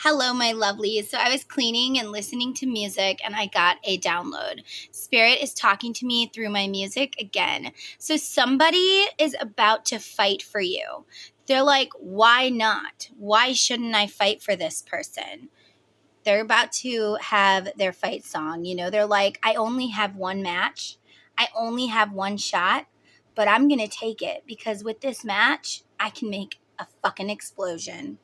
Hello, my lovelies. So I was cleaning and listening to music and I got a download. Spirit is talking to me through my music again. So somebody is about to fight for you. They're like, why not? Why shouldn't I fight for this person? They're about to have their fight song. They're like, I only have one match. I only have one shot, but I'm going to take it because with this match, I can make a fucking explosion.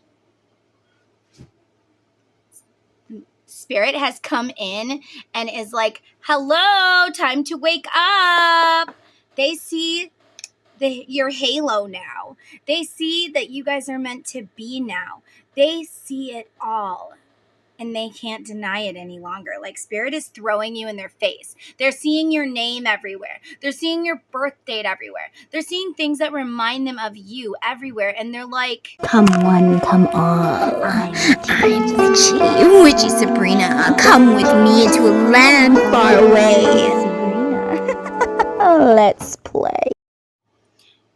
Spirit has come in and is like, hello, time to wake up. They see your halo now. They see that you guys are meant to be now. They see it all. And they can't deny it any longer. Like, Spirit is throwing you in their face. They're seeing your name everywhere. They're seeing your birth date everywhere. They're seeing things that remind them of you everywhere. And they're like, come one, come all. I'm witchy Sabrina. Come with me into a land far away. Sabrina, let's play.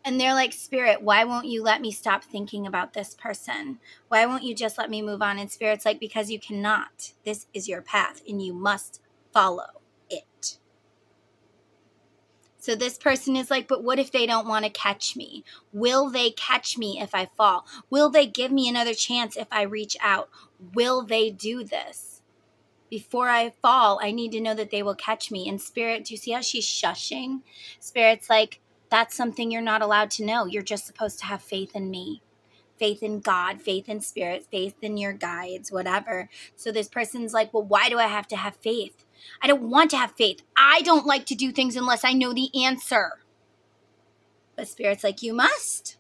and they're like, Spirit, why won't you let me stop thinking about this person? Why won't you just let me move on? And Spirit's like, because you cannot. This is your path and you must follow it. So this person is like, but what if they don't want to catch me? Will they catch me if I fall? Will they give me another chance if I reach out? Will they do this? Before I fall, I need to know that they will catch me. And Spirit, do you see how she's shushing? Spirit's like, that's something you're not allowed to know. You're just supposed to have faith in me, faith in God, faith in Spirit, faith in your guides, whatever. So this person's like, well, why do I have to have faith? I don't want to have faith. I don't like to do things unless I know the answer. But Spirit's like, you must.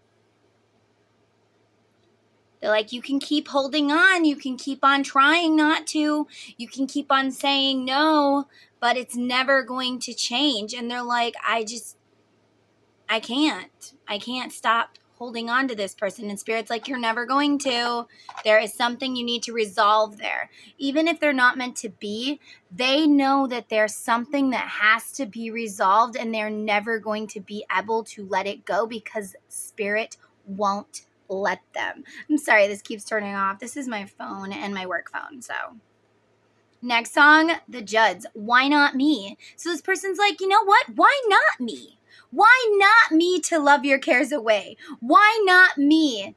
They're like, you can keep holding on. You can keep on trying not to. You can keep on saying no, but it's never going to change. And they're like, I can't stop holding on to this person. And Spirit's like, you're never going to. There is something you need to resolve there. Even if they're not meant to be, they know that there's something that has to be resolved and they're never going to be able to let it go because Spirit won't let them. I'm sorry, this keeps turning off. This is my phone and my work phone, so. Next song, The Judds, Why Not Me? So this person's like, you know what? Why not me? Why not me to love your cares away? Why not me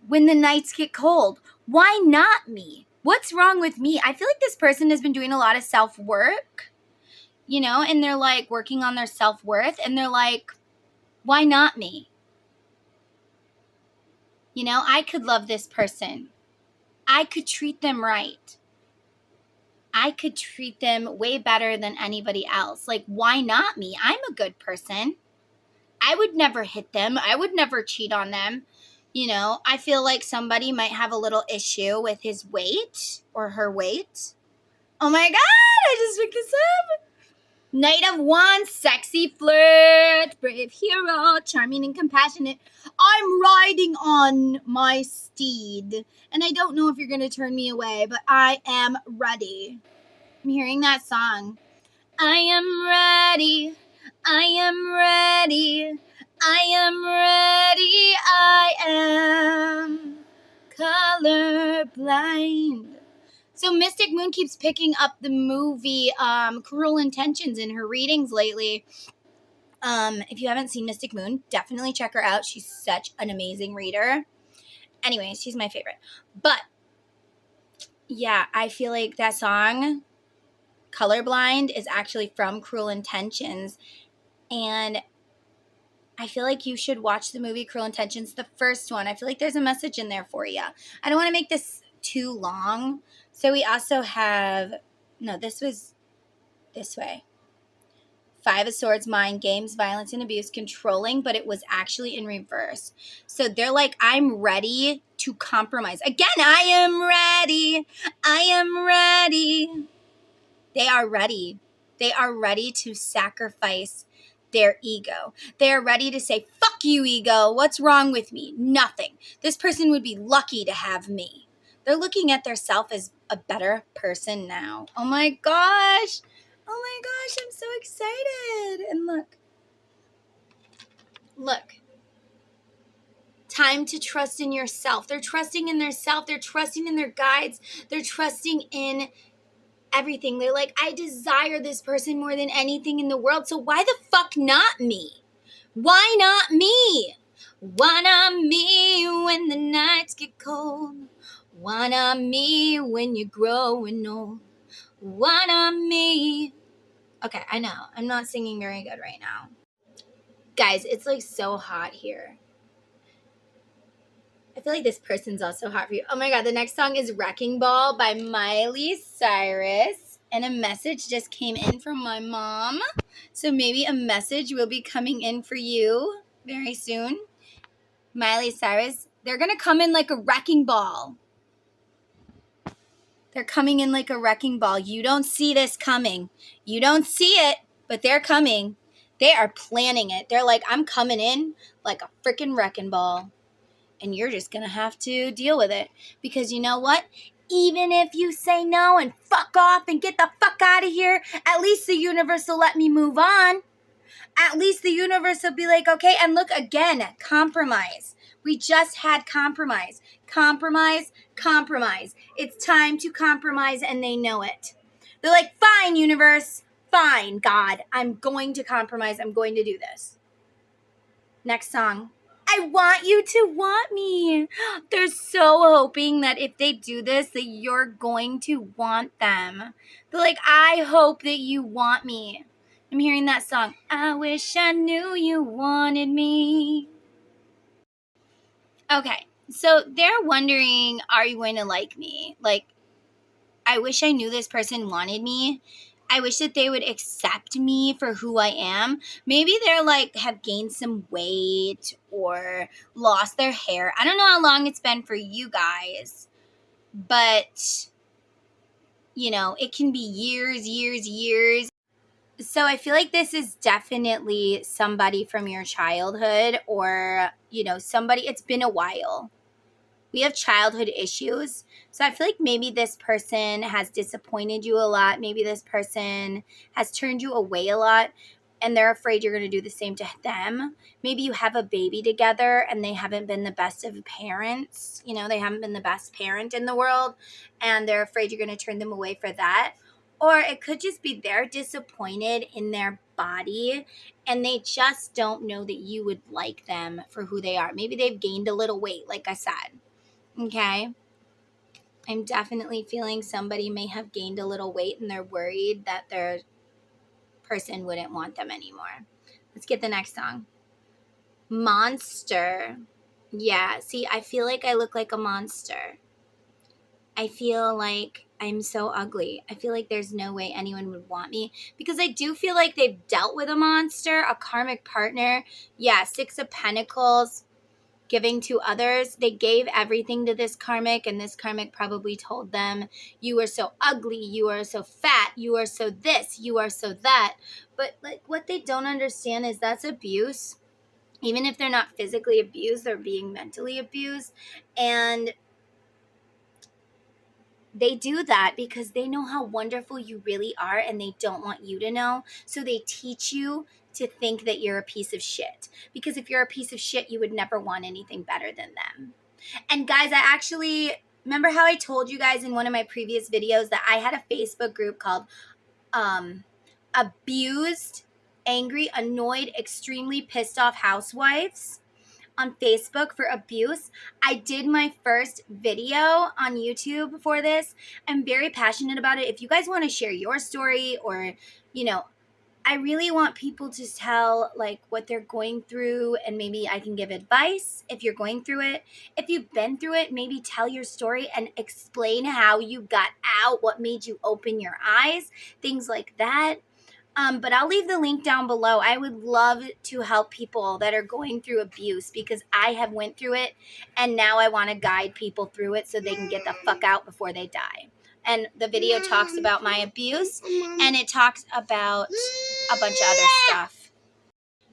when the nights get cold? Why not me? What's wrong with me? I feel like this person has been doing a lot of self-work, and they're like working on their self-worth, and they're like, why not me? I could love this person. I could treat them right. I could treat them way better than anybody else. Like, why not me? I'm a good person. I would never hit them. I would never cheat on them. I feel like somebody might have a little issue with his weight or her weight. Oh my God, I just picked this up. Knight of Wands, sexy flirt, brave hero, charming and compassionate. I'm riding on my steed. And I don't know if you're going to turn me away, but I am ready. I'm hearing that song. I am ready. I am ready. I am ready. I am colorblind. So Mystic Moon keeps picking up the movie Cruel Intentions in her readings lately. If you haven't seen Mystic Moon, definitely check her out. She's such an amazing reader. Anyways, she's my favorite. But yeah, I feel like that song, Colorblind, is actually from Cruel Intentions. And I feel like you should watch the movie Cruel Intentions, the first one. I feel like there's a message in there for you. I don't want to make this too long. So we also have, this was this way. Five of Swords, mind games, violence and abuse, controlling, but it was actually in reverse. So they're like, I'm ready to compromise. Again, I am ready. I am ready. They are ready. They are ready to sacrifice their ego. They are ready to say, fuck you, ego. What's wrong with me? Nothing. This person would be lucky to have me. They're looking at their self as a better person now. Oh my gosh. Oh my gosh, I'm so excited. And look. Time to trust in yourself. They're trusting in their self. They're trusting in their guides. They're trusting in everything. They're like, I desire this person more than anything in the world. So why the fuck not me? Why not me? Why not me when the nights get cold? Why not me when you're growing old? Why not me? Okay, I know. I'm not singing very good right now. Guys, it's like so hot here. I feel like this person's also hot for you. Oh my god, the next song is Wrecking Ball by Miley Cyrus. And a message just came in from my mom. So maybe a message will be coming in for you very soon. Miley Cyrus, they're going to come in like a wrecking ball. They're coming in like a wrecking ball. You don't see this coming. You don't see it, but they're coming. They are planning it. They're like, I'm coming in like a freaking wrecking ball. And you're just going to have to deal with it. Because you know what? Even if you say no and fuck off and get the fuck out of here, at least the universe will let me move on. At least the universe will be like, okay, and look again, compromise. We just had compromise. Compromise, compromise. It's time to compromise, and they know it. They're like, fine, universe, fine, God, I'm going to compromise. I'm going to do this. Next song. I want you to want me. They're so hoping that if they do this, that you're going to want them. They're like, I hope that you want me. I'm hearing that song. I wish I knew you wanted me. Okay, so they're wondering, are you going to like me? Like, I wish I knew this person wanted me. I wish that they would accept me for who I am. Maybe they're like, have gained some weight or lost their hair. I don't know how long it's been for you guys, but, you know, it can be years. So I feel like this is definitely somebody from your childhood or, you know, somebody, it's been a while. We have childhood issues. So I feel like maybe this person has disappointed you a lot. Maybe this person has turned you away a lot and they're afraid you're going to do the same to them. Maybe you have a baby together and they haven't been the best of parents. You know, they haven't been the best parent in the world and they're afraid you're going to turn them away for that. Or it could just be they're disappointed in their body and they just don't know that you would like them for who they are. Maybe they've gained a little weight, like I said. Okay? I'm definitely feeling somebody may have gained a little weight and they're worried that their person wouldn't want them anymore. Let's get the next song. Monster. Yeah, see, I feel like I look like a monster. I feel like I'm so ugly. I feel like there's no way anyone would want me because I do feel like they've dealt with a monster, a karmic partner. Yeah, 6 of Pentacles, giving to others. They gave everything to this karmic and this karmic probably told them, you are so ugly, you are so fat, you are so this, you are so that. But like what they don't understand is that's abuse. Even if they're not physically abused, they're being mentally abused. And they do that because they know how wonderful you really are and they don't want you to know. So they teach you to think that you're a piece of shit. Because if you're a piece of shit, you would never want anything better than them. And guys, I actually, remember how I told you guys in one of my previous videos that I had a Facebook group called Abused, Angry, Annoyed, Extremely Pissed Off Housewives on Facebook for abuse. I did my first video on YouTube for this. I'm very passionate about it. If you guys want to share your story or, you know, I really want people to tell like what they're going through and maybe I can give advice if you're going through it. If you've been through it, maybe tell your story and explain how you got out, what made you open your eyes, things like that. But I'll leave the link down below. I would love to help people that are going through abuse because I have went through it and now I want to guide people through it so they can get the fuck out before they die. And the video talks about my abuse and it talks about a bunch of other stuff.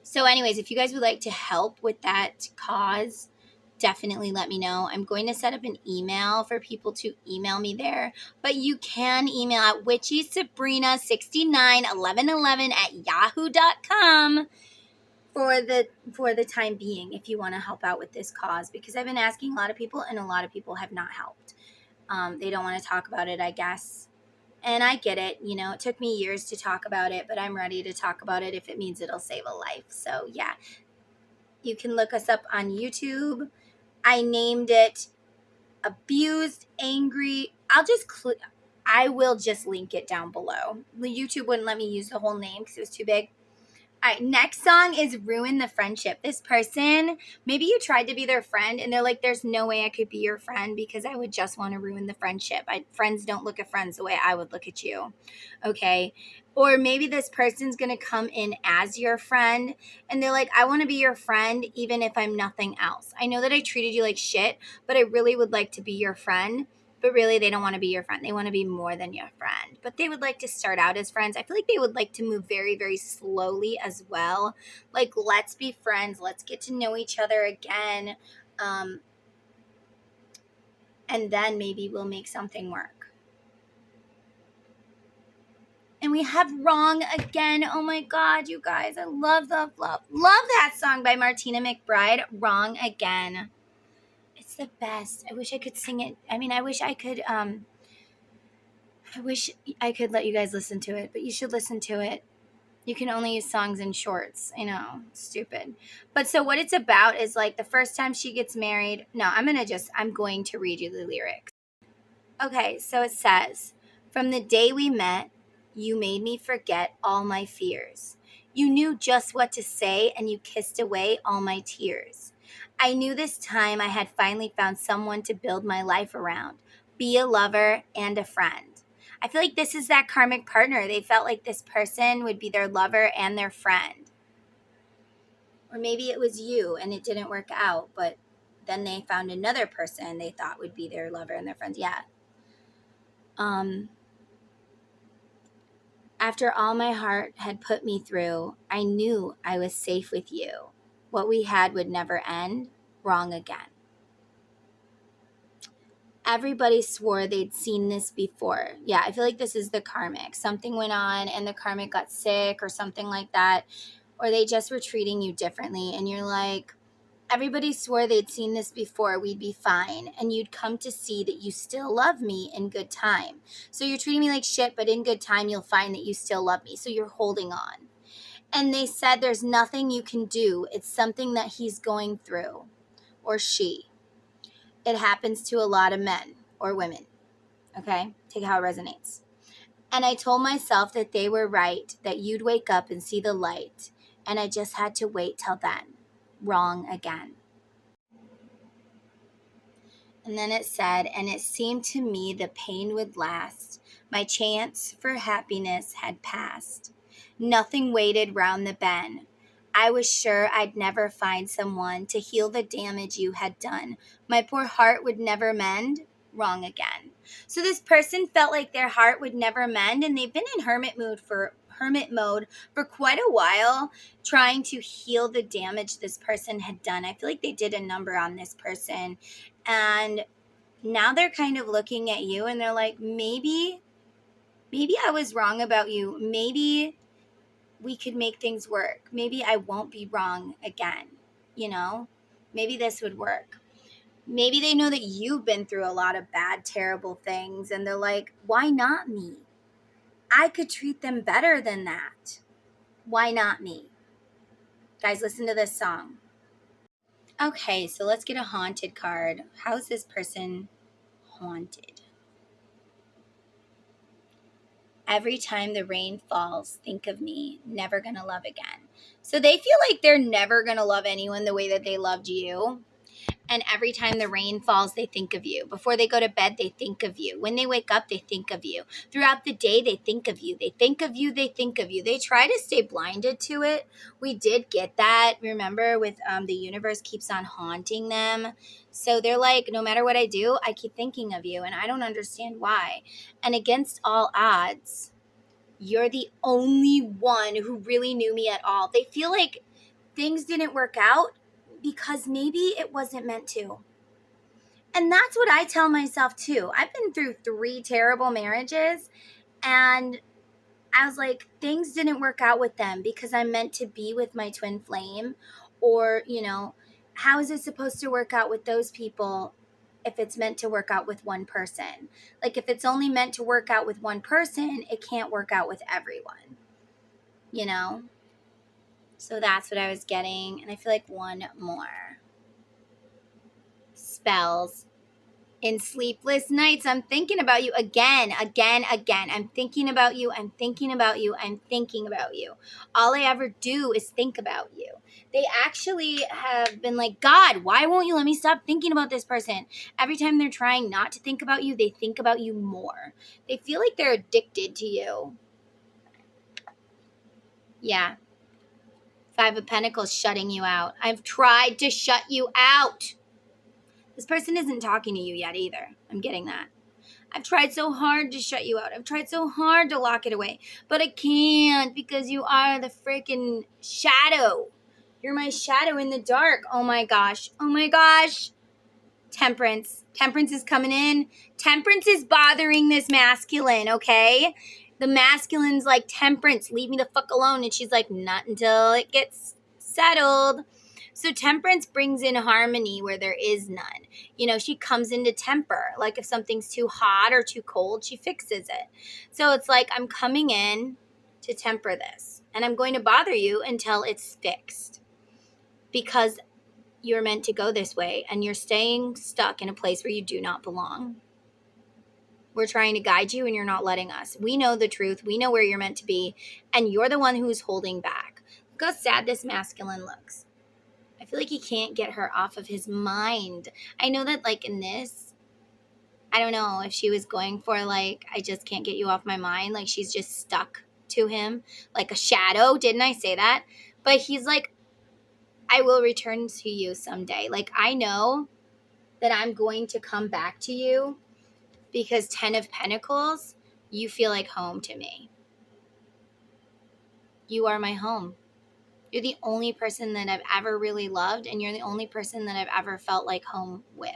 So anyways, if you guys would like to help with that cause, definitely let me know. I'm going to set up an email for people to email me there, but you can email at witchysabrina691111 at yahoo.com for the time being, if you want to help out with this cause, because I've been asking a lot of people and a lot of people have not helped. They don't want to talk about it, I guess. And I get it. It took me years to talk about it, but I'm ready to talk about it if it means it'll save a life. So yeah, you can look us up on YouTube. I named it Abused, Angry. I will just link it down below. YouTube wouldn't let me use the whole name because it was too big. All right, next song is Ruin the Friendship. This person, maybe you tried to be their friend and they're like, there's no way I could be your friend because I would just want to ruin the friendship. Friends don't look at friends the way I would look at you. Okay. Or maybe this person's going to come in as your friend and they're like, I want to be your friend even if I'm nothing else. I know that I treated you like shit, but I really would like to be your friend. But really, they don't want to be your friend. They want to be more than your friend. But they would like to start out as friends. I feel like they would like to move very, very slowly as well. Like, let's be friends. Let's get to know each other again. And then maybe we'll make something work. And we have Wrong Again. Oh my God, you guys. I love that song by Martina McBride. Wrong Again. It's the best. I wish I could sing it. I mean, I wish I could let you guys listen to it, but you should listen to it. You can only use songs in shorts. I know, stupid. But so what it's about is like the first time she gets married. No, I'm going to read you the lyrics. Okay, so it says, from the day we met, you made me forget all my fears. You knew just what to say and you kissed away all my tears. I knew this time I had finally found someone to build my life around, be a lover and a friend. I feel like this is that karmic partner. They felt like this person would be their lover and their friend. Or maybe it was you and it didn't work out, but then they found another person they thought would be their lover and their friend. Yeah. After all my heart had put me through, I knew I was safe with you. What we had would never end. Wrong again. Everybody swore they'd seen this before. Yeah, I feel like this is the karmic. Something went on and the karmic got sick or something like that. Or they just were treating you differently. And you're like, everybody swore they'd seen this before. We'd be fine. And you'd come to see that you still love me in good time. So you're treating me like shit, but in good time, you'll find that you still love me. So you're holding on. And they said there's nothing you can do. It's something that he's going through, or she. It happens to a lot of men or women. Okay? Take how it resonates. And I told myself that they were right, that you'd wake up and see the light. And I just had to wait till then. Wrong again. And then it said, and it seemed to me the pain would last. My chance for happiness had passed. Nothing waited round the bend. I was sure I'd never find someone to heal the damage you had done. My poor heart would never mend. Wrong again. So this person felt like their heart would never mend, and they've been in hermit mode for quite a while, trying to heal the damage this person had done. I feel like they did a number on this person, and now they're kind of looking at you and they're like, maybe I was wrong about you. Maybe we could make things work. Maybe I won't be wrong again. Maybe this would work. Maybe they know that you've been through a lot of bad, terrible things, and they're like, why not me? I could treat them better than that. Why not me? Guys, listen to this song. Okay, so let's get a haunted card. How's this person haunted? Every time the rain falls, think of me, never gonna love again. So they feel like they're never gonna love anyone the way that they loved you. And every time the rain falls, they think of you. Before they go to bed, they think of you. When they wake up, they think of you. Throughout the day, they think of you. They think of you. They think of you. They try to stay blinded to it. We did get that, remember, with the universe keeps on haunting them. So they're like, no matter what I do, I keep thinking of you. And I don't understand why. And against all odds, you're the only one who really knew me at all. They feel like things didn't work out because maybe it wasn't meant to. And that's what I tell myself too. I've been through 3 terrible marriages, and I was like, things didn't work out with them because I'm meant to be with my twin flame. Or, how is it supposed to work out with those people if it's meant to work out with one person? Like, if it's only meant to work out with one person, it can't work out with everyone, So that's what I was getting. And I feel like one more. Spells. In sleepless nights, I'm thinking about you again. I'm thinking about you. I'm thinking about you. I'm thinking about you. All I ever do is think about you. They actually have been like, God, why won't you let me stop thinking about this person? Every time they're trying not to think about you, they think about you more. They feel like they're addicted to you. Yeah. Five of Pentacles shutting you out. I've tried to shut you out. This person isn't talking to you yet either. I'm getting that. I've tried so hard to shut you out. I've tried so hard to lock it away. But I can't because you are the freaking shadow. You're my shadow in the dark. Oh my gosh. Oh my gosh. Temperance. Temperance is coming in. Temperance is bothering this masculine, okay? The masculine's like, Temperance, leave me the fuck alone. And she's like, not until it gets settled. So temperance brings in harmony where there is none. She comes into temper. Like if something's too hot or too cold, she fixes it. So it's like, I'm coming in to temper this. And I'm going to bother you until it's fixed. Because you're meant to go this way and you're staying stuck in a place where you do not belong. We're trying to guide you and you're not letting us. We know the truth. We know where you're meant to be. And you're the one who's holding back. Look how sad this masculine looks. I feel like he can't get her off of his mind. I know that like in this, I don't know if she was going for like, I just can't get you off my mind. Like she's just stuck to him like a shadow. Didn't I say that? But he's like, I will return to you someday. Like I know that I'm going to come back to you because 10 of Pentacles, you feel like home to me. You are my home. You're the only person that I've ever really loved, and you're the only person that I've ever felt like home with.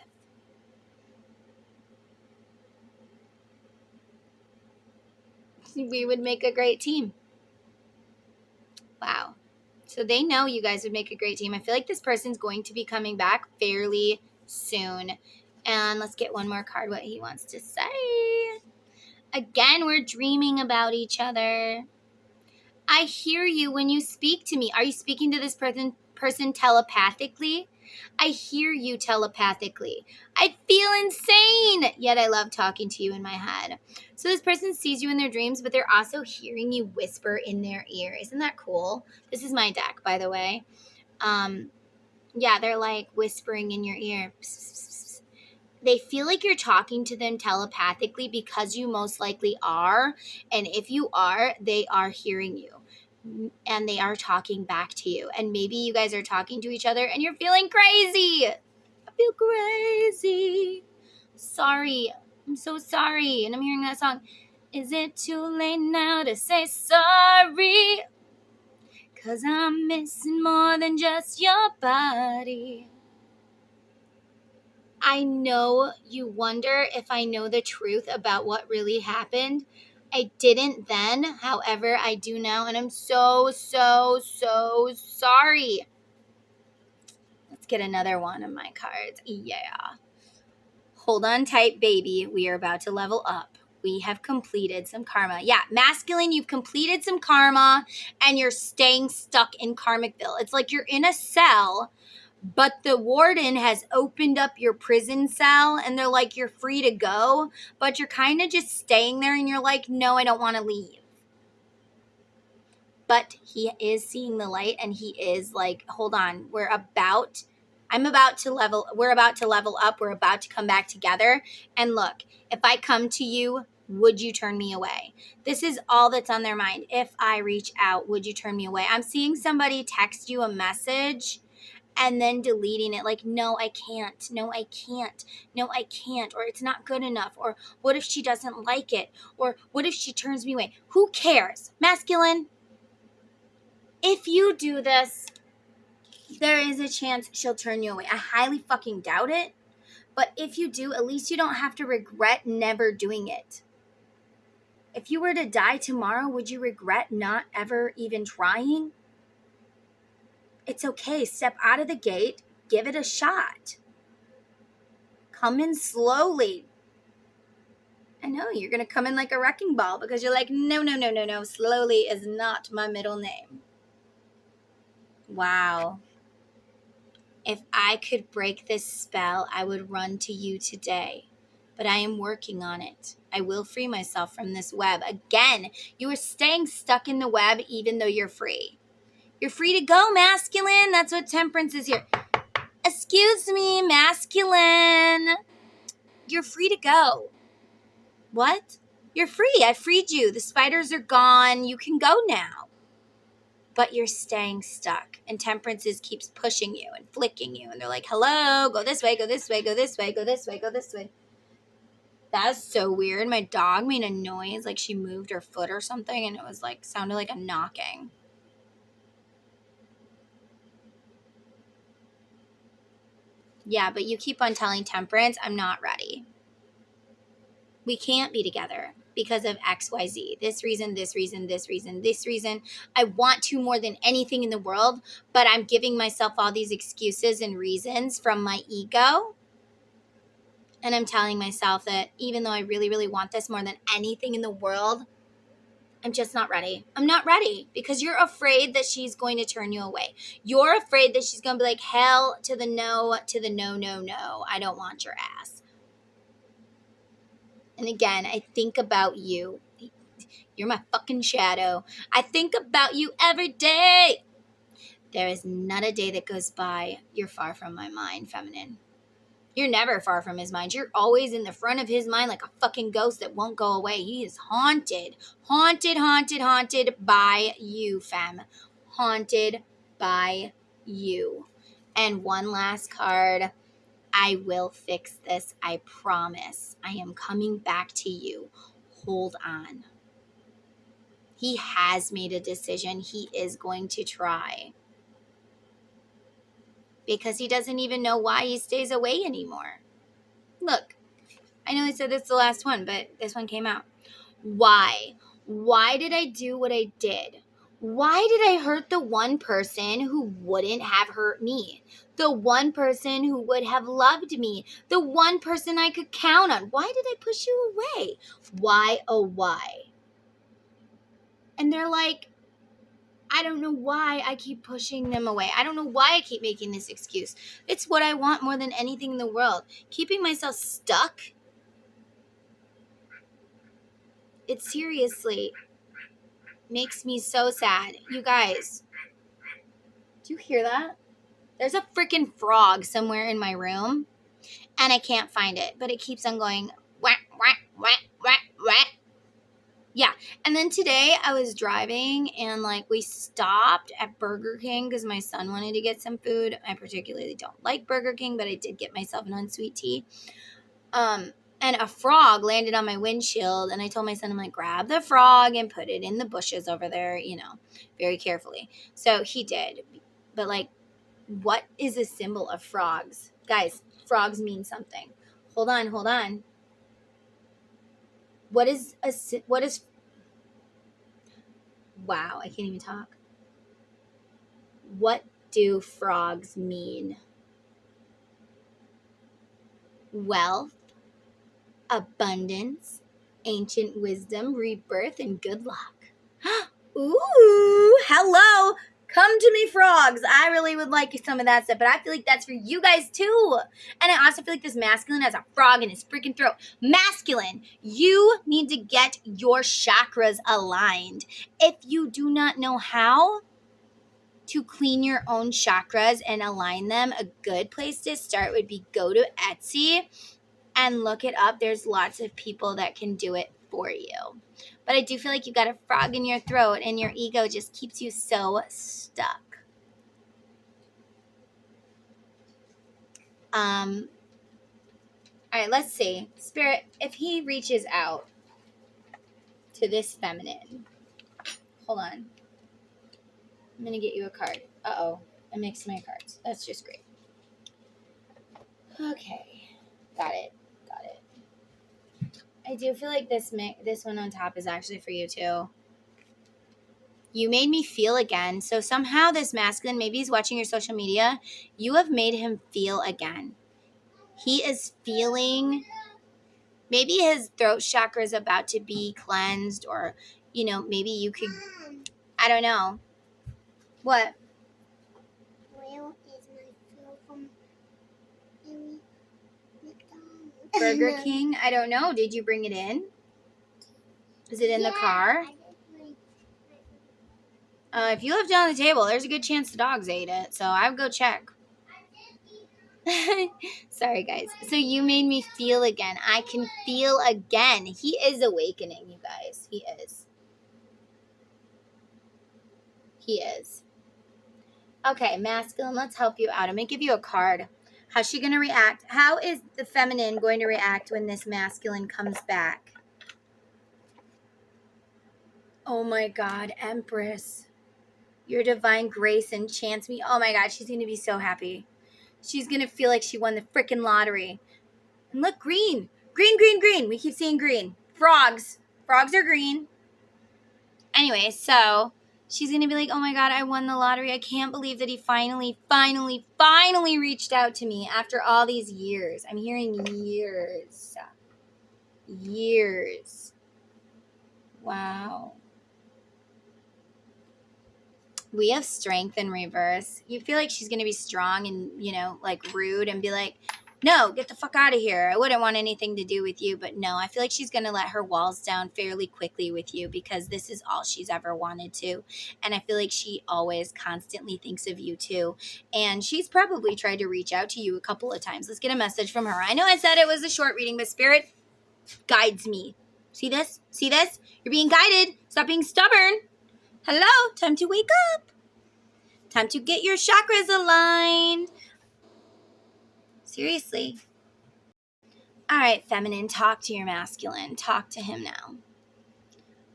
We would make a great team. Wow. So they know you guys would make a great team. I feel like this person's going to be coming back fairly soon. And let's get one more card, what he wants to say. Again, we're dreaming about each other. I hear you when you speak to me. Are you speaking to this person telepathically? I hear you telepathically. I feel insane, yet I love talking to you in my head. So this person sees you in their dreams, but they're also hearing you whisper in their ear. Isn't that cool? This is my deck, by the way. Yeah, they're like whispering in your ear. Psst, psst, psst. They feel like you're talking to them telepathically because you most likely are. And if you are, they are hearing you. And they are talking back to you. And maybe you guys are talking to each other and you're feeling crazy. I feel crazy. Sorry. I'm so sorry. And I'm hearing that song. Is it too late now to say sorry? 'Cause I'm missing more than just your body. I know you wonder if I know the truth about what really happened. I didn't then, however, I do now, and I'm so sorry. Let's get another one of my cards. Yeah. Hold on tight, baby. We are about to level up. We have completed some karma. Yeah, masculine, you've completed some karma, and you're staying stuck in Karmicville. It's like you're in a cell, but the warden has opened up your prison cell and they're like, you're free to go, but you're kind of just staying there and you're like, no, I don't want to leave. But he is seeing the light and he is like, hold on, we're about to level up. We're about to come back together. And look, if I come to you, would you turn me away? This is all that's on their mind. If I reach out, would you turn me away? I'm seeing somebody text you a message and then deleting it like, no, I can't. No, I can't. No, I can't. Or it's not good enough. Or what if she doesn't like it? Or what if she turns me away? Who cares? Masculine, if you do this, there is a chance she'll turn you away. I highly fucking doubt it. But if you do, at least you don't have to regret never doing it. If you were to die tomorrow, would you regret not ever even trying? It's okay. Step out of the gate. Give it a shot. Come in slowly. I know you're going to come in like a wrecking ball because you're like, no. Slowly is not my middle name. Wow. If I could break this spell, I would run to you today. But I am working on it. I will free myself from this web. Again, you are staying stuck in the web even though you're free. You're free to go, masculine. That's what temperance is here. Excuse me, masculine. You're free to go. What? You're free. I freed you. The spiders are gone. You can go now. But you're staying stuck. And temperance keeps pushing you and flicking you. And they're like, hello, go this way, go this way, go this way, go this way, go this way. That's so weird. My dog made a noise like she moved her foot or something. And it was like, sounded like a knocking. Yeah, but you keep on telling temperance, I'm not ready. We can't be together because of XYZ. This reason, this reason, this reason, this reason. I want to more than anything in the world, but I'm giving myself all these excuses and reasons from my ego. And I'm telling myself that even though I really, really want this more than anything in the world, I'm just not ready. I'm not ready because you're afraid that she's going to turn you away. You're afraid that she's going to be like, hell to the no, no. I don't want your ass. And again, I think about you. You're my fucking shadow. I think about you every day. There is not a day that goes by you're far from my mind, feminine. You're never far from his mind. You're always in the front of his mind like a fucking ghost that won't go away. He is haunted. Haunted by you, femme. Haunted by you. And one last card. I will fix this. I promise. I am coming back to you. Hold on. He has made a decision. He is going to try. Because he doesn't even know why he stays away anymore. Look, I know I said this the last one, but this one came out. Why? Why did I do what I did? Why did I hurt the one person who wouldn't have hurt me? The one person who would have loved me? The one person I could count on? Why did I push you away? Why, oh why? And they're like, I don't know why I keep pushing them away. I don't know why I keep making this excuse. It's what I want more than anything in the world. Keeping myself stuck. It seriously makes me so sad. You guys, do you hear that? There's a freaking frog somewhere in my room, and I can't find it, but it keeps on going, wah, wah, wah, wah, wah. Yeah, and then today I was driving, and, like, we stopped at Burger King because my son wanted to get some food. I particularly don't like Burger King, but I did get myself an unsweet tea. And a frog landed on my windshield, and I told my son, I'm like, grab the frog and put it in the bushes over there, very carefully. So he did. But, like, what is a symbol of frogs? Guys, frogs mean something. Hold on. Wow, I can't even talk. What do frogs mean? Wealth, abundance, ancient wisdom, rebirth, and good luck. Ooh, hello. Come to me, frogs. I really would like some of that stuff, but I feel like that's for you guys too. And I also feel like this masculine has a frog in his freaking throat. Masculine, you need to get your chakras aligned. If you do not know how to clean your own chakras and align them, a good place to start would be go to Etsy and look it up. There's lots of people that can do it for you. But I do feel like you got a frog in your throat and your ego just keeps you so stuck. All right, let's see. Spirit, if he reaches out to this feminine. Hold on. I'm going to get you a card. Uh-oh. I mixed my cards. That's just great. Okay. Got it. I do feel like this one on top is actually for you too. You made me feel again. So somehow this masculine, maybe he's watching your social media, you have made him feel again. He is feeling, maybe his throat chakra is about to be cleansed, or, maybe you could, I don't know. What? Where is my food from McDonald's? Burger King? I don't know. Did you bring it in? Is it in the car? If you left it on the table, there's a good chance the dogs ate it. So I would go check. Sorry, guys. So you made me feel again. I can feel again. He is awakening, you guys. He is. He is. Okay, masculine, let's help you out. I'm going to give you a card. How's she going to react? How is the feminine going to react when this masculine comes back? Oh my God, Empress. Your divine grace enchants me. Oh my God, she's going to be so happy. She's going to feel like she won the freaking lottery. And look, green. Green, green, green. We keep seeing green. Frogs. Frogs are green. Anyway, so she's going to be like, oh my God, I won the lottery. I can't believe that he finally reached out to me after all these years. I'm hearing years. Years. Wow. We have strength in reverse. You feel like she's going to be strong and, like rude and be like, no, get the fuck out of here. I wouldn't want anything to do with you. But no, I feel like she's going to let her walls down fairly quickly with you, because this is all she's ever wanted to. And I feel like she always constantly thinks of you too. And she's probably tried to reach out to you a couple of times. Let's get a message from her. I know I said it was a short reading, but Spirit guides me. See this? See this? You're being guided. Stop being stubborn. Hello? Time to wake up. Time to get your chakras aligned. Seriously. All right, feminine, talk to your masculine. Talk to him now.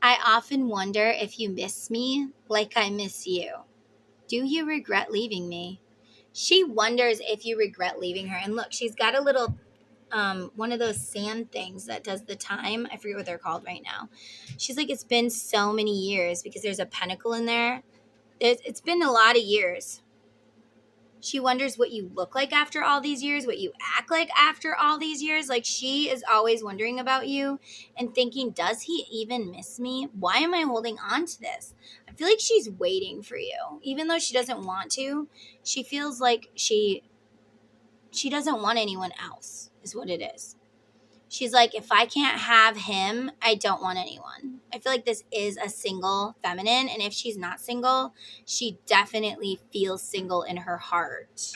I often wonder if you miss me like I miss you. Do you regret leaving me? She wonders if you regret leaving her. And look, she's got a little, one of those sand things that does the time. I forget what they're called right now. She's like, it's been so many years, because there's a pentacle in there. It's been a lot of years. She wonders what you look like after all these years, what you act like after all these years. Like, she is always wondering about you and thinking, does he even miss me? Why am I holding on to this? I feel like she's waiting for you. Even though she doesn't want to, she feels like she doesn't want anyone else, is what it is. She's like, if I can't have him, I don't want anyone. I feel like this is a single feminine. And if she's not single, she definitely feels single in her heart.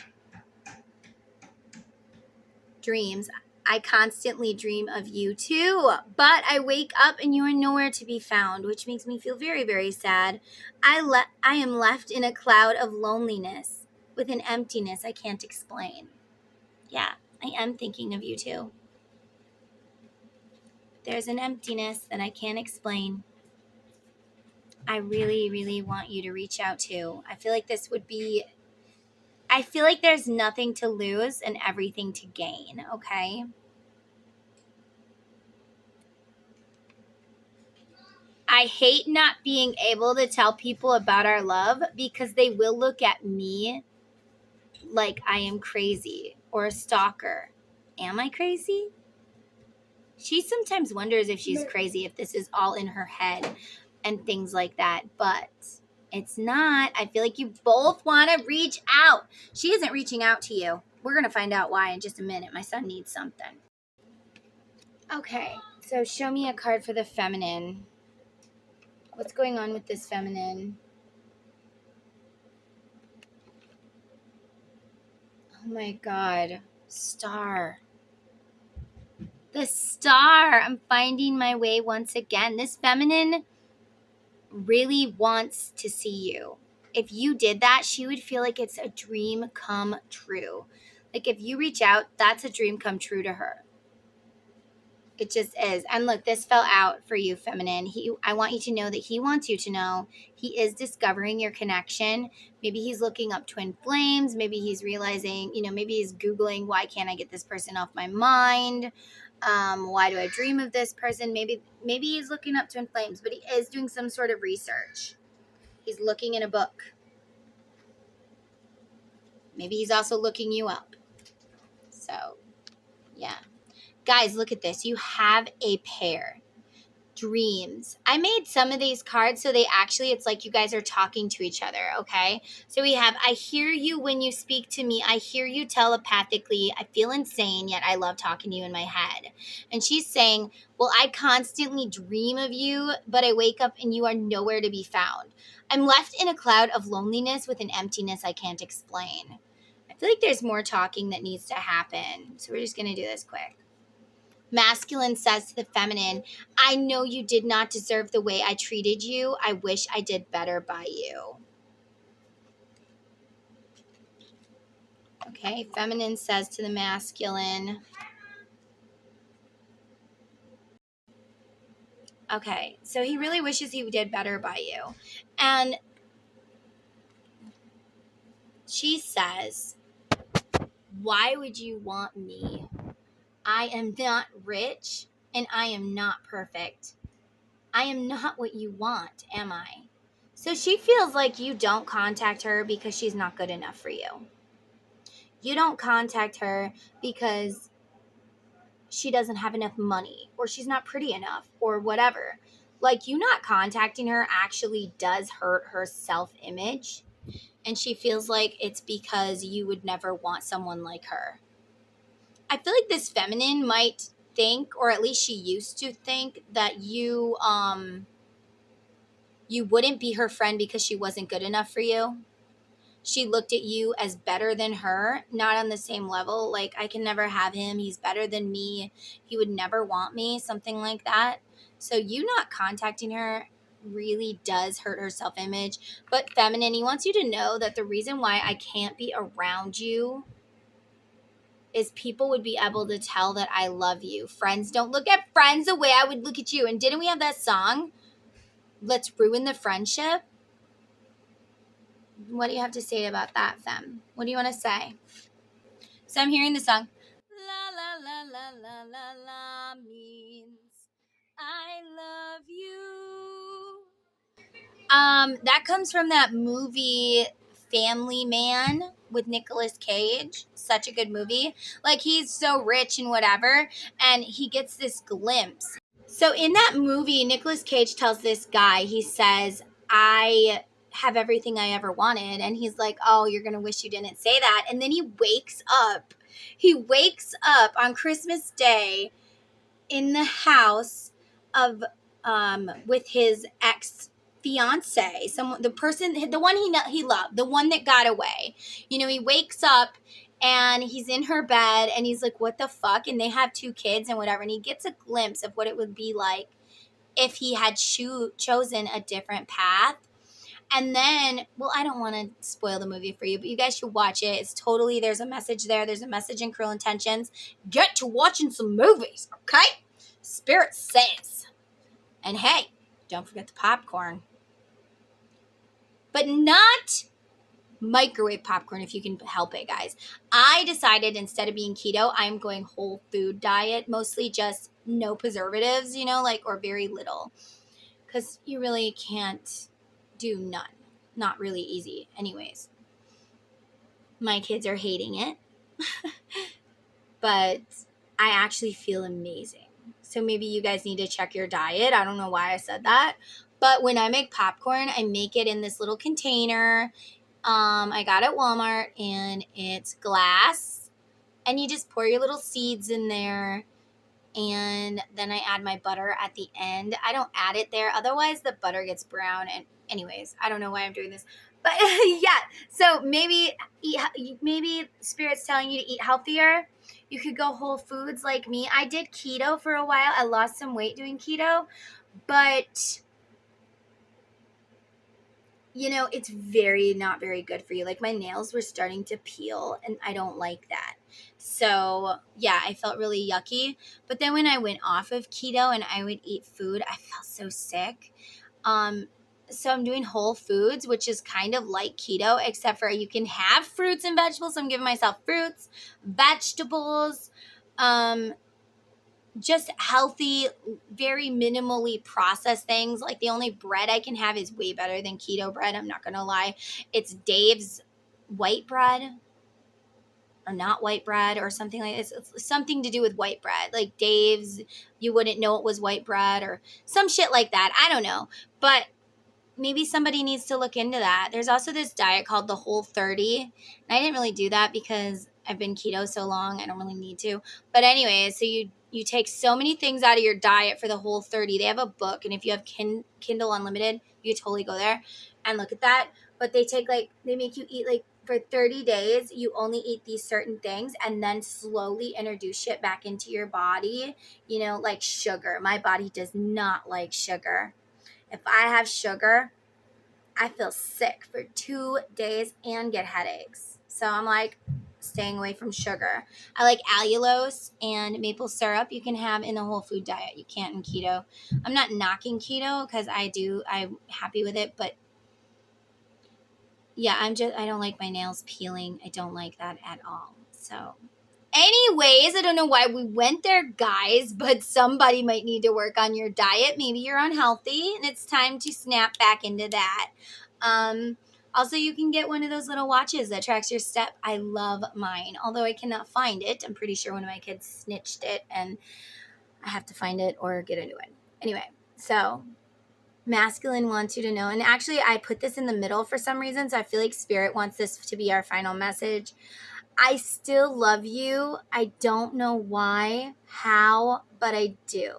Dreams. I constantly dream of you too. But I wake up and you are nowhere to be found, which makes me feel very, very sad. I am left in a cloud of loneliness with an emptiness I can't explain. Yeah, I am thinking of you too. There's an emptiness that I can't explain. I really, really want you to reach out to. I feel like there's nothing to lose and everything to gain, okay? I hate not being able to tell people about our love, because they will look at me like I am crazy or a stalker. Am I crazy? She sometimes wonders if she's crazy, if this is all in her head and things like that, but it's not. I feel like you both want to reach out. She isn't reaching out to you. We're going to find out why in just a minute. My son needs something. Okay, so show me a card for the feminine. What's going on with this feminine? Oh my God. Star. The star. I'm finding my way once again. This feminine really wants to see you. If you did that, she would feel like it's a dream come true. Like, if you reach out, that's a dream come true to her. It just is. And look, this fell out for you, feminine. I want you to know that he wants you to know he is discovering your connection. Maybe he's looking up twin flames. Maybe he's realizing, maybe he's Googling, why can't I get this person off my mind? Why do I dream of this person? Maybe he's looking up twin flames, but he is doing some sort of research. He's looking in a book. Maybe he's also looking you up. So, yeah. Guys, look at this. You have a pair. Dreams. I made some of these cards so it's like you guys are talking to each other, okay? So we have, I hear you when you speak to me. I hear you telepathically. I feel insane, yet I love talking to you in my head. And she's saying, well, I constantly dream of you, but I wake up and you are nowhere to be found. I'm left in a cloud of loneliness with an emptiness I can't explain. I feel like there's more talking that needs to happen. So we're just going to do this quick. Masculine says to the feminine, I know you did not deserve the way I treated you. I wish I did better by you. Okay, feminine says to the masculine, okay, so he really wishes he did better by you. And she says, why would you want me? I am not rich and I am not perfect. I am not what you want, am I? So she feels like you don't contact her because she's not good enough for you. You don't contact her because she doesn't have enough money or she's not pretty enough or whatever. Like, you not contacting her actually does hurt her self-image. And she feels like it's because you would never want someone like her. I feel like this feminine might think, or at least she used to think, that you wouldn't be her friend because she wasn't good enough for you. She looked at you as better than her, not on the same level. Like, I can never have him. He's better than me. He would never want me, something like that. So you not contacting her really does hurt her self-image. But feminine, he wants you to know that the reason why I can't be around you is people would be able to tell that I love you. Friends don't look at friends the way I would look at you. And didn't we have that song, Let's Ruin the Friendship? What do you have to say about that, Fem? What do you want to say? So I'm hearing the song. La la la la la la la means I love you. That comes from that movie Family Man with Nicolas Cage. Such a good movie. Like, he's so rich and whatever, and he gets this glimpse. So in that movie, Nicolas Cage tells this guy, he says, I have everything I ever wanted. And he's like, oh, you're going to wish you didn't say that. And then he wakes up. He wakes up on Christmas Day in the house of with his ex fiance, the person, the one he loved, the one that got away. You know, he wakes up and he's in her bed and he's like, what the fuck? And they have 2 kids and whatever. And he gets a glimpse of what it would be like if he had chosen a different path. And then, well, I don't want to spoil the movie for you, but you guys should watch it. It's totally, there's a message there. There's a message in Cruel Intentions. Get to watching some movies, okay? Spirit says. And hey, don't forget the popcorn. But not microwave popcorn if you can help it, guys. I decided instead of being keto, I'm going whole food diet, mostly just no preservatives, you know, like, or very little. Because you really can't do none. Not really easy. Anyways, my kids are hating it. But I actually feel amazing. So maybe you guys need to check your diet. I don't know why I said that. But when I make popcorn, I make it in this little container. I got at Walmart, and it's glass. And you just pour your little seeds in there. And then I add my butter at the end. I don't add it there. Otherwise, the butter gets brown. And anyways, I don't know why I'm doing this. But yeah, so maybe Spirit's telling you to eat healthier. You could go whole foods like me. I did keto for a while. I lost some weight doing keto. But, you know, it's not very good for you. Like, my nails were starting to peel, and I don't like that. So, yeah, I felt really yucky. But then when I went off of keto and I would eat food, I felt so sick. So I'm doing whole foods, which is kind of like keto, except for you can have fruits and vegetables. So I'm giving myself fruits, vegetables, just healthy, very minimally processed things. Like the only bread I can have is way better than keto bread. I'm not going to lie. It's Dave's white bread or not white bread or something like this. It's something to do with white bread. Like Dave's, you wouldn't know it was white bread or some shit like that. I don't know. But maybe somebody needs to look into that. There's also this diet called the Whole30. And I didn't really do that because I've been keto so long. I don't really need to. But anyway, so you take so many things out of your diet for the Whole30. They have a book. And if you have Kindle Unlimited, you could totally go there and look at that. But they make you eat like for 30 days, you only eat these certain things and then slowly introduce shit back into your body. You know, like sugar. My body does not like sugar. If I have sugar, I feel sick for 2 days and get headaches. So I'm like staying away from sugar. I like allulose and maple syrup you can have in the whole food diet. You can't in keto. I'm not knocking keto because I'm happy with it. But yeah, I don't like my nails peeling. I don't like that at all. So anyways, I don't know why we went there, guys, but somebody might need to work on your diet. Maybe you're unhealthy and it's time to snap back into that. Also, you can get one of those little watches that tracks your step. I love mine, although I cannot find it. I'm pretty sure one of my kids snitched it and I have to find it or get a new one. Anyway, so masculine wants you to know, and actually I put this in the middle for some reason, so I feel like spirit wants this to be our final message. I still love you. I don't know why, how, but I do.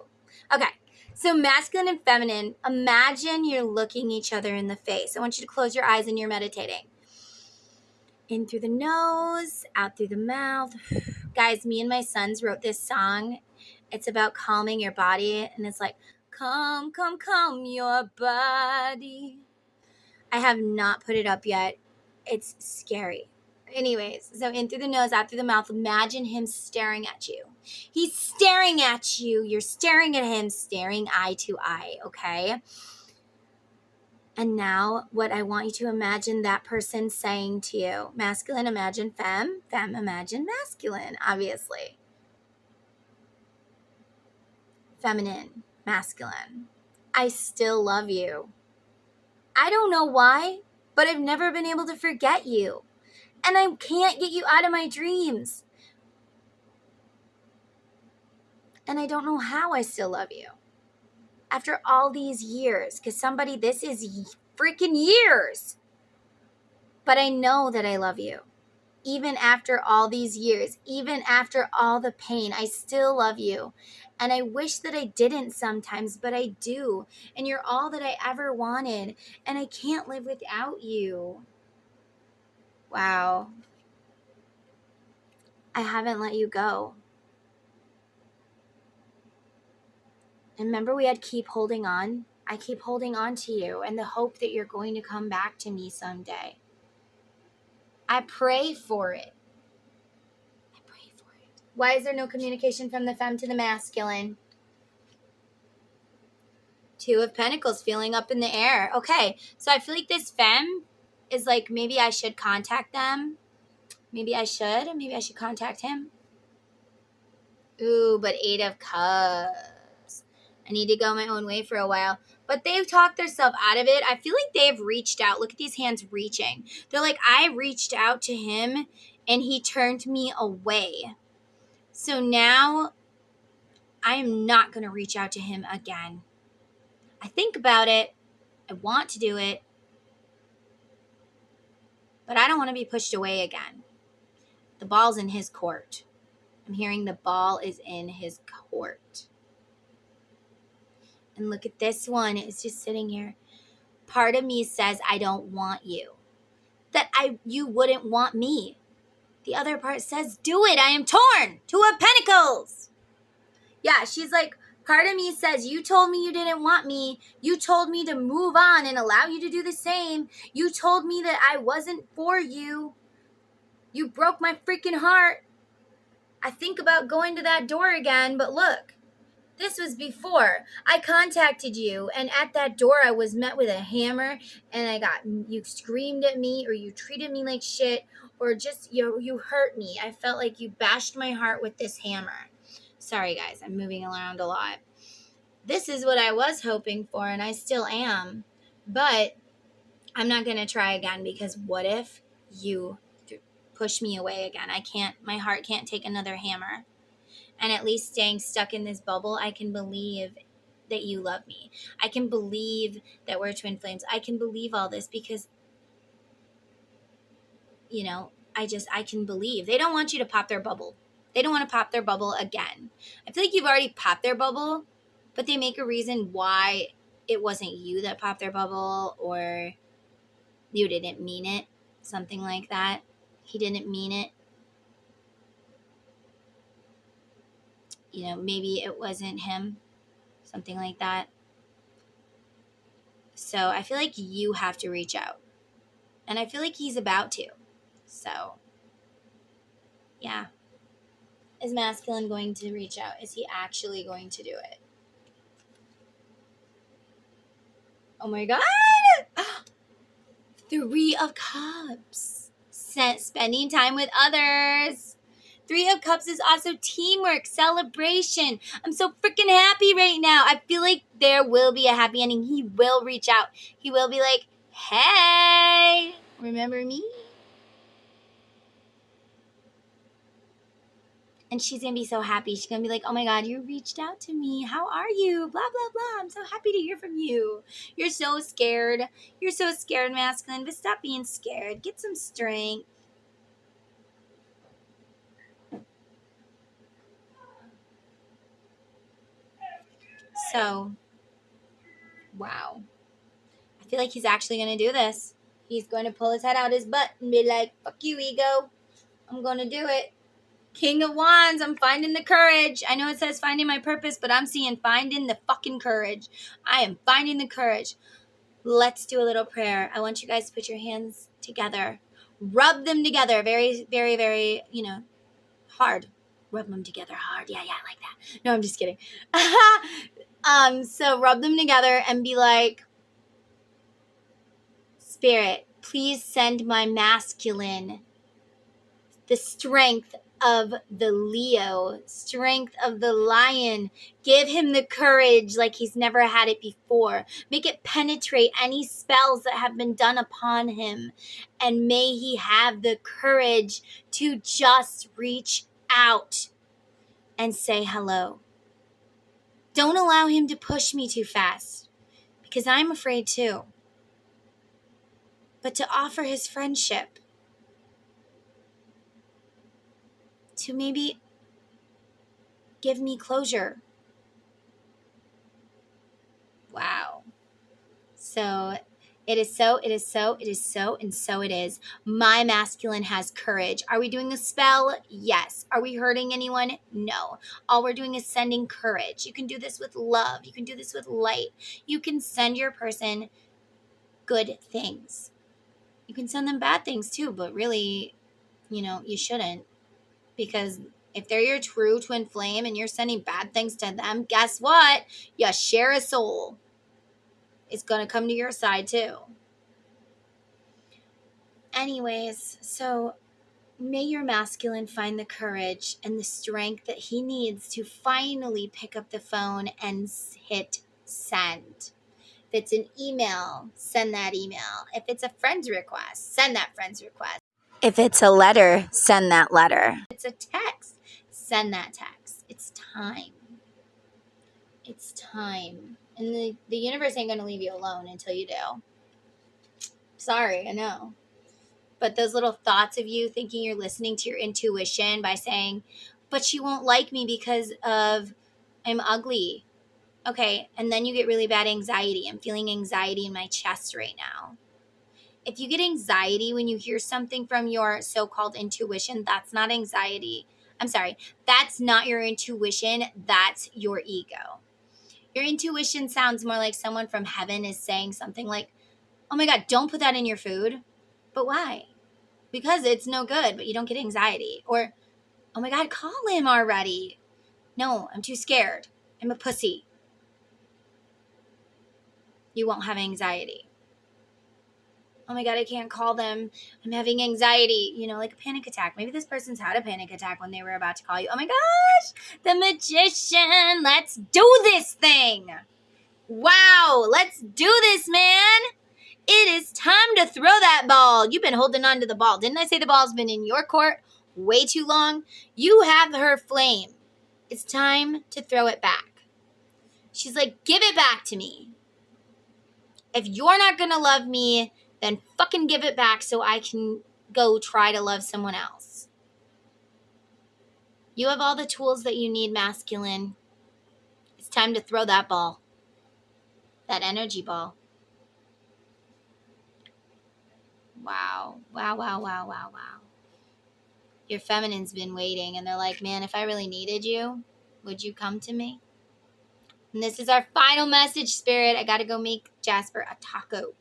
Okay, so masculine and feminine, imagine you're looking each other in the face. I want you to close your eyes and you're meditating. In through the nose, out through the mouth. Guys, me and my sons wrote this song. It's about calming your body, and it's like, calm your body. I have not put it up yet. It's scary. Anyways, so in through the nose, out through the mouth. Imagine him staring at you. He's staring at you. You're staring at him, staring eye to eye, okay? And now what I want you to imagine that person saying to you. Masculine, imagine femme. Femme, imagine masculine, obviously. Feminine, masculine. I still love you. I don't know why, but I've never been able to forget you. And I can't get you out of my dreams. And I don't know how I still love you. After all these years, because this is freaking years. But I know that I love you. Even after all these years, even after all the pain, I still love you. And I wish that I didn't sometimes, but I do. And you're all that I ever wanted. And I can't live without you. Wow. I haven't let you go. And remember we had keep holding on? I keep holding on to you and the hope that you're going to come back to me someday. I pray for it. I pray for it. Why is there no communication from the femme to the masculine? Two of Pentacles feeling up in the air. Okay, so I feel like this femme is like, maybe I should contact them. Maybe I should contact him. Ooh, but 8 of Cups. I need to go my own way for a while. But they've talked themselves out of it. I feel like they've reached out. Look at these hands reaching. They're like, I reached out to him and he turned me away. So now I am not going to reach out to him again. I think about it. I want to do it. But I don't want to be pushed away again. The ball's in his court. I'm hearing the ball is in his court. And look at this one. It's just sitting here. Part of me says I don't want you. That you wouldn't want me. The other part says, do it. I am torn. 2 of Pentacles. Yeah, she's like, part of me says, you told me you didn't want me. You told me to move on and allow you to do the same. You told me that I wasn't for you. You broke my freaking heart. I think about going to that door again, but look, this was before I contacted you, and at that door I was met with a hammer, and you screamed at me, or you treated me like shit, or just you hurt me. I felt like you bashed my heart with this hammer. Sorry, guys, I'm moving around a lot. This is what I was hoping for, and I still am. But I'm not going to try again, because what if you push me away again? My heart can't take another hammer. And at least staying stuck in this bubble, I can believe that you love me. I can believe that we're twin flames. I can believe all this because, I can believe. They don't want you to pop their bubble. They don't want to pop their bubble again. I feel like you've already popped their bubble, but they make a reason why it wasn't you that popped their bubble, or you didn't mean it. Something like that. He didn't mean it. Maybe it wasn't him. Something like that. So I feel like you have to reach out. And I feel like he's about to. So, yeah. Is masculine going to reach out? Is he actually going to do it? Oh my God! 3 of Cups. Spending time with others. 3 of Cups is also teamwork, celebration. I'm so freaking happy right now. I feel like there will be a happy ending. He will reach out. He will be like, hey, remember me? And she's going to be so happy. She's going to be like, oh my God, you reached out to me. How are you? Blah, blah, blah. I'm so happy to hear from you. You're so scared. You're so scared, masculine. But stop being scared. Get some strength. So, wow. I feel like he's actually going to do this. He's going to pull his head out his butt and be like, fuck you, ego. I'm going to do it. King of Wands, I'm finding the courage. I know it says finding my purpose, but I'm seeing finding the fucking courage. I am finding the courage. Let's do a little prayer. I want you guys to put your hands together. Rub them together. Very, very, very, hard. Rub them together hard. Yeah, like that. No, I'm just kidding. So rub them together and be like, Spirit, please send my masculine the strength of the Leo, strength of the lion. Give him the courage like he's never had it before. Make it penetrate any spells that have been done upon him. And may he have the courage to just reach out and say hello. Don't allow him to push me too fast, because I'm afraid too. But to offer his friendship, to maybe give me closure. Wow. So it is so, it is so, it is so, and so it is. My masculine has courage. Are we doing a spell? Yes. Are we hurting anyone? No. All we're doing is sending courage. You can do this with love. You can do this with light. You can send your person good things. You can send them bad things too, but really, you shouldn't. Because if they're your true twin flame and you're sending bad things to them, guess what? You share a soul. It's going to come to your side too. Anyways, so may your masculine find the courage and the strength that he needs to finally pick up the phone and hit send. If it's an email, send that email. If it's a friend's request, send that friend's request. If it's a letter, send that letter. If it's a text, send that text. It's time. It's time. And the universe ain't going to leave you alone until you do. Sorry, I know. But those little thoughts of you thinking you're listening to your intuition by saying, but she won't like me because of I'm ugly. Okay, and then you get really bad anxiety. I'm feeling anxiety in my chest right now. If you get anxiety when you hear something from your so-called intuition, that's not anxiety. I'm sorry, that's not your intuition. That's your ego. Your intuition sounds more like someone from heaven is saying something like, oh my God, don't put that in your food. But why? Because it's no good, but you don't get anxiety. Or, oh my God, call him already. No, I'm too scared. I'm a pussy. You won't have anxiety. oh my God, I can't call them. I'm having anxiety, you know, like a panic attack. Maybe this person's had a panic attack when they were about to call you. Oh my gosh, the magician. Let's do this thing. Wow, let's do this, man. It is time to throw that ball. You've been holding on to the ball. Didn't I say the ball's been in your court way too long? You have her flame. It's time to throw it back. She's like, give it back to me. If you're not going to love me, then fucking give it back so I can go try to love someone else. You have all the tools that you need, masculine. It's time to throw that ball. That energy ball. Wow. Wow, wow, wow, wow, wow. Your feminine's been waiting, and they're like, man, if I really needed you, would you come to me? And this is our final message, Spirit. I got to go make Jasper a taco.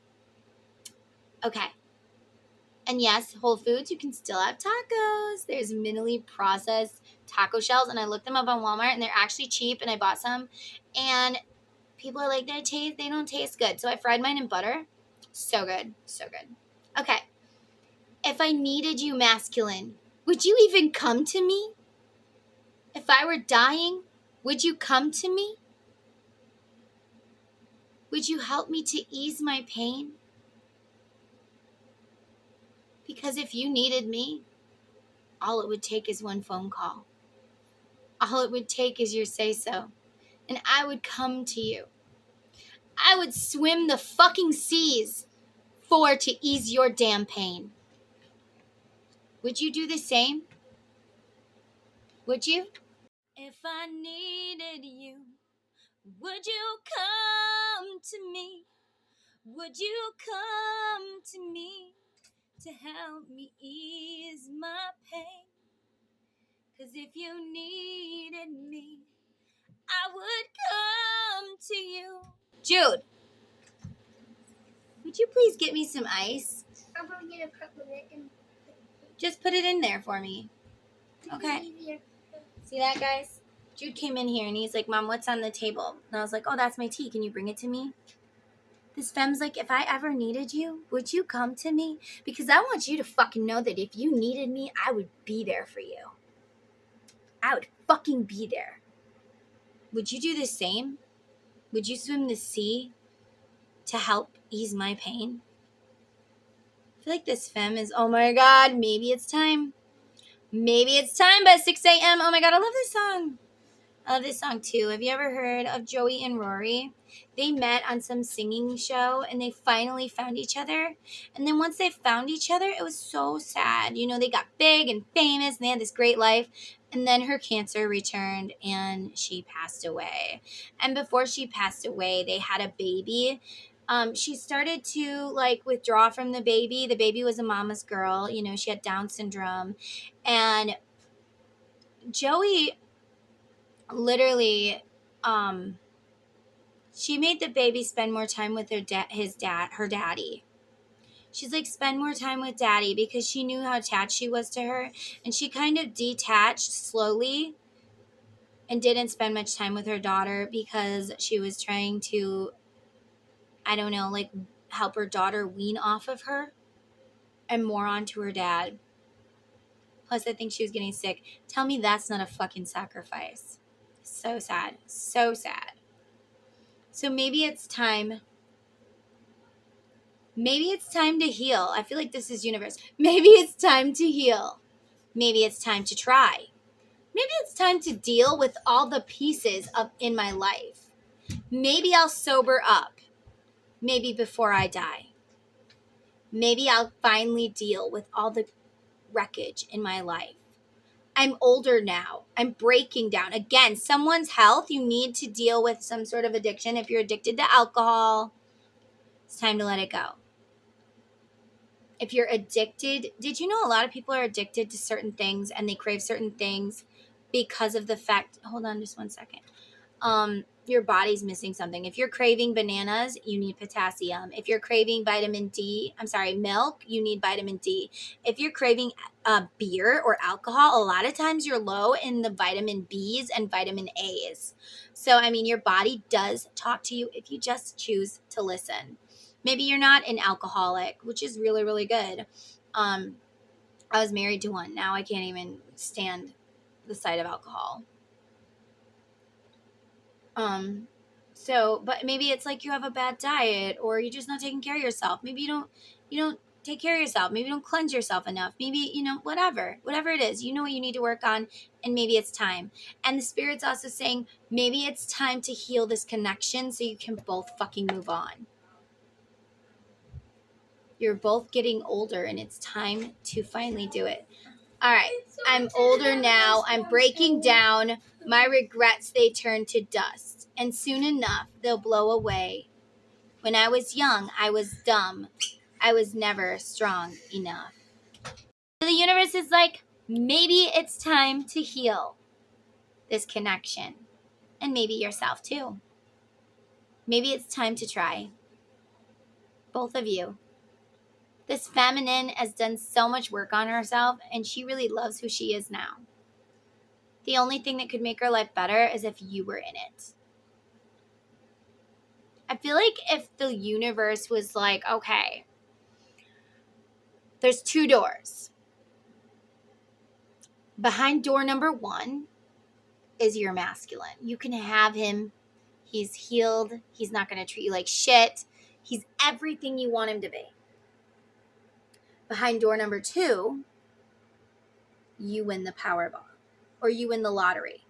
Okay. And yes, Whole Foods, you can still have tacos. There's minimally processed taco shells, and I looked them up on Walmart, and they're actually cheap, and I bought some. And people are like, they don't taste good. So I fried mine in butter. So good. So good. Okay. If I needed you, masculine, would you even come to me? If I were dying, would you come to me? Would you help me to ease my pain? Because if you needed me, all it would take is one phone call. All it would take is your say-so. And I would come to you. I would swim the fucking seas to ease your damn pain. Would you do the same? Would you? If I needed you, would you come to me? Would you come to me to help me ease my pain? 'Cause if you needed me, I would come to you. Jude, would you please get me some ice? I'm going to get a cup of it and Just put it in there for me. Okay. See that, guys? Jude came in here and he's like, Mom, what's on the table? And I was like, oh, that's my tea. Can you bring it to me? This femme's like, if I ever needed you, would you come to me? Because I want you to fucking know that if you needed me, I would be there for you. I would fucking be there. Would you do the same? Would you swim the sea to help ease my pain? I feel like this femme is, oh my God, maybe it's time. Maybe it's time by 6 a.m. Oh my God, I love this song. I love this song too. Have you ever heard of Joey and Rory? They met on some singing show and they finally found each other. And then once they found each other, it was so sad. You know, they got big and famous and they had this great life. And then her cancer returned and she passed away. And before she passed away, they had a baby. She started to like withdraw from the baby. The baby was a mama's girl. You know, she had Down syndrome. And Joey literally, she made the baby spend more time with her daddy. She's like, spend more time with daddy, because she knew how attached she was to her. And she kind of detached slowly and didn't spend much time with her daughter because she was trying to, I don't know, like help her daughter wean off of her and more onto her dad. Plus, I think she was getting sick. Tell me that's not a fucking sacrifice. So sad. So sad. So maybe it's time. Maybe it's time to heal. I feel like this is universe. Maybe it's time to heal. Maybe it's time to try. Maybe it's time to deal with all the pieces in my life. Maybe I'll sober up. Maybe before I die. Maybe I'll finally deal with all the wreckage in my life. I'm older now. I'm breaking down. Again, someone's health, you need to deal with some sort of addiction. If you're addicted to alcohol, it's time to let it go. If you're addicted, did you know a lot of people are addicted to certain things and they crave certain things because of the fact, hold on just one second. Your body's missing something. If you're craving bananas, you need potassium. If you're craving milk, you need vitamin D. If you're craving beer or alcohol, a lot of times you're low in the vitamin B's and vitamin A's. So, I mean, your body does talk to you if you just choose to listen. Maybe you're not an alcoholic, which is really, really good. I was married to one. Now I can't even stand the sight of alcohol. But maybe it's like you have a bad diet, or you're just not taking care of yourself. Maybe you don't take care of yourself. Maybe you don't cleanse yourself enough. Maybe, whatever it is, you know what you need to work on, and maybe it's time. And the Spirit's also saying, maybe it's time to heal this connection so you can both fucking move on. You're both getting older, and it's time to finally do it. All right, I'm older now. I'm breaking down. My regrets, they turn to dust. And soon enough, they'll blow away. When I was young, I was dumb. I was never strong enough. The universe is like, maybe it's time to heal this connection. And maybe yourself too. Maybe it's time to try. Both of you. This feminine has done so much work on herself, and she really loves who she is now. The only thing that could make her life better is if you were in it. I feel like if the universe was like, okay, there's 2 doors. Behind door number 1 is your masculine. You can have him. He's healed. He's not going to treat you like shit. He's everything you want him to be. Behind door number 2, you win the Powerball, or you win the lottery.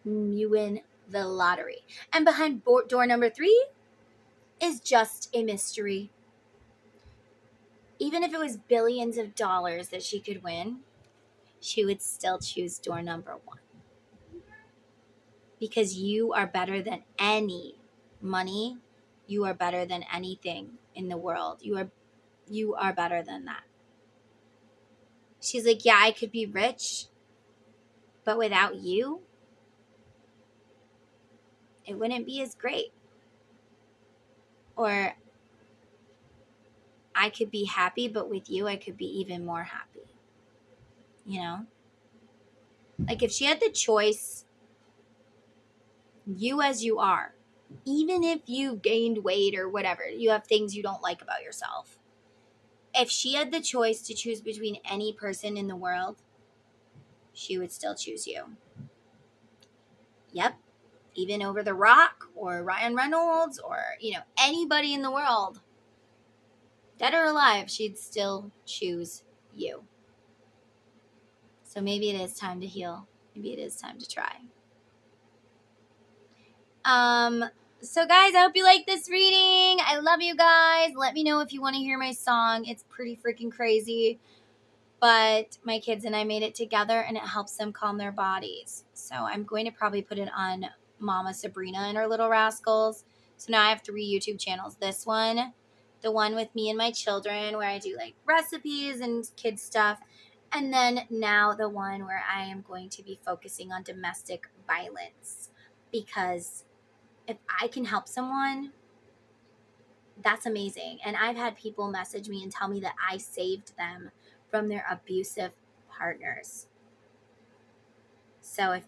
You win the lottery. And behind door number 3 is just a mystery. Even if it was billions of dollars that she could win, she would still choose door number 1. Because you are better than any money. You are better than anything in the world. You are better than that. She's like, yeah, I could be rich, but without you, it wouldn't be as great. Or I could be happy, but with you, I could be even more happy. You know? Like if she had the choice, you as you are, even if you've gained weight or whatever, you have things you don't like about yourself. If she had the choice to choose between any person in the world, she would still choose you. Yep. Even over The Rock or Ryan Reynolds or, anybody in the world. Dead or alive, she'd still choose you. So maybe it is time to heal. Maybe it is time to try. So guys, I hope you like this reading. I love you guys. Let me know if you want to hear my song. It's pretty freaking crazy. But my kids and I made it together, and it helps them calm their bodies. So I'm going to probably put it on Mama Sabrina and her Little Rascals. So now I have 3 YouTube channels. This one, the one with me and my children, where I do like recipes and kid stuff. And then now the one where I am going to be focusing on domestic violence. Because if I can help someone, that's amazing. And I've had people message me and tell me that I saved them from their abusive partners. So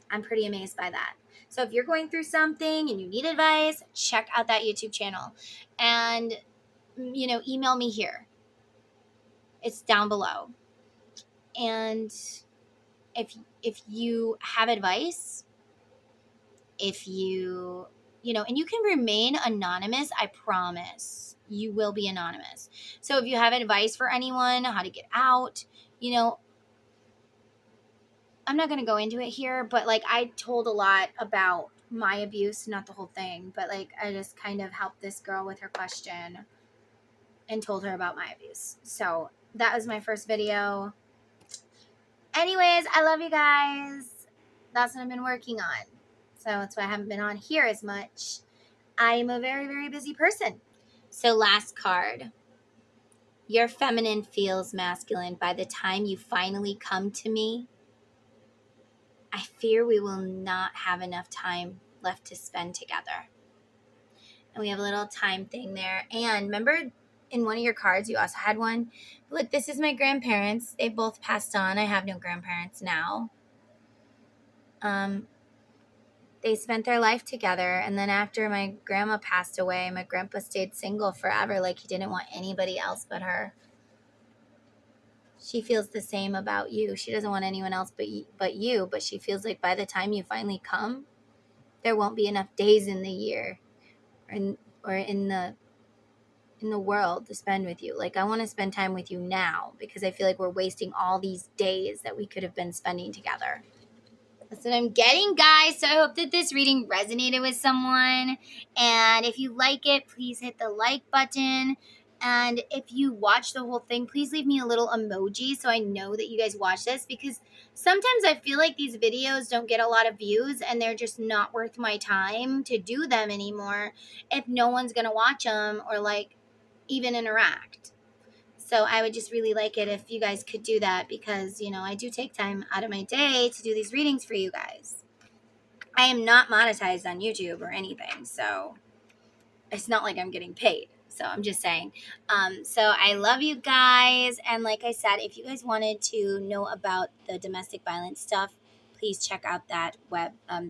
I'm pretty amazed by that. So if you're going through something and you need advice, check out that YouTube channel. And, email me here. It's down below. And if you have advice, if you, and you can remain anonymous, I promise. You will be anonymous. So if you have advice for anyone, how to get out, I'm not going to go into it here, but I told a lot about my abuse, not the whole thing, but I just kind of helped this girl with her question and told her about my abuse. So that was my first video. Anyways, I love you guys. That's what I've been working on. So that's why I haven't been on here as much. I am a very, very busy person. So last card. Your feminine feels masculine. By the time you finally come to me, I fear we will not have enough time left to spend together. And we have a little time thing there. And remember in one of your cards, you also had one. Look, this is my grandparents. They both passed on. I have no grandparents now. They they spent their life together. And then after my grandma passed away, my grandpa stayed single forever. Like he didn't want anybody else but her. She feels the same about you. She doesn't want anyone else but you. But she feels like by the time you finally come, there won't be enough days in the year or in the world to spend with you. Like I want to spend time with you now because I feel like we're wasting all these days that we could have been spending together. That's what I'm getting, guys. So I hope that this reading resonated with someone. And if you like it, please hit the like button. And if you watch the whole thing, please leave me a little emoji so I know that you guys watch this, because sometimes I feel like these videos don't get a lot of views and they're just not worth my time to do them anymore if no one's going to watch them or like even interact. So I would just really like it if you guys could do that, because, you know, I do take time out of my day to do these readings for you guys. I am not monetized on YouTube or anything, so it's not like I'm getting paid. So I'm just saying. So I love you guys. And like I said, if you guys wanted to know about the domestic violence stuff, please check out that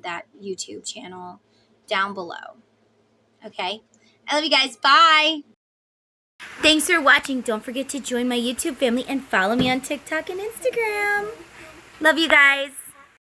that YouTube channel down below. Okay? I love you guys. Bye. Thanks for watching. Don't forget to join my YouTube family and follow me on TikTok and Instagram. Love you guys.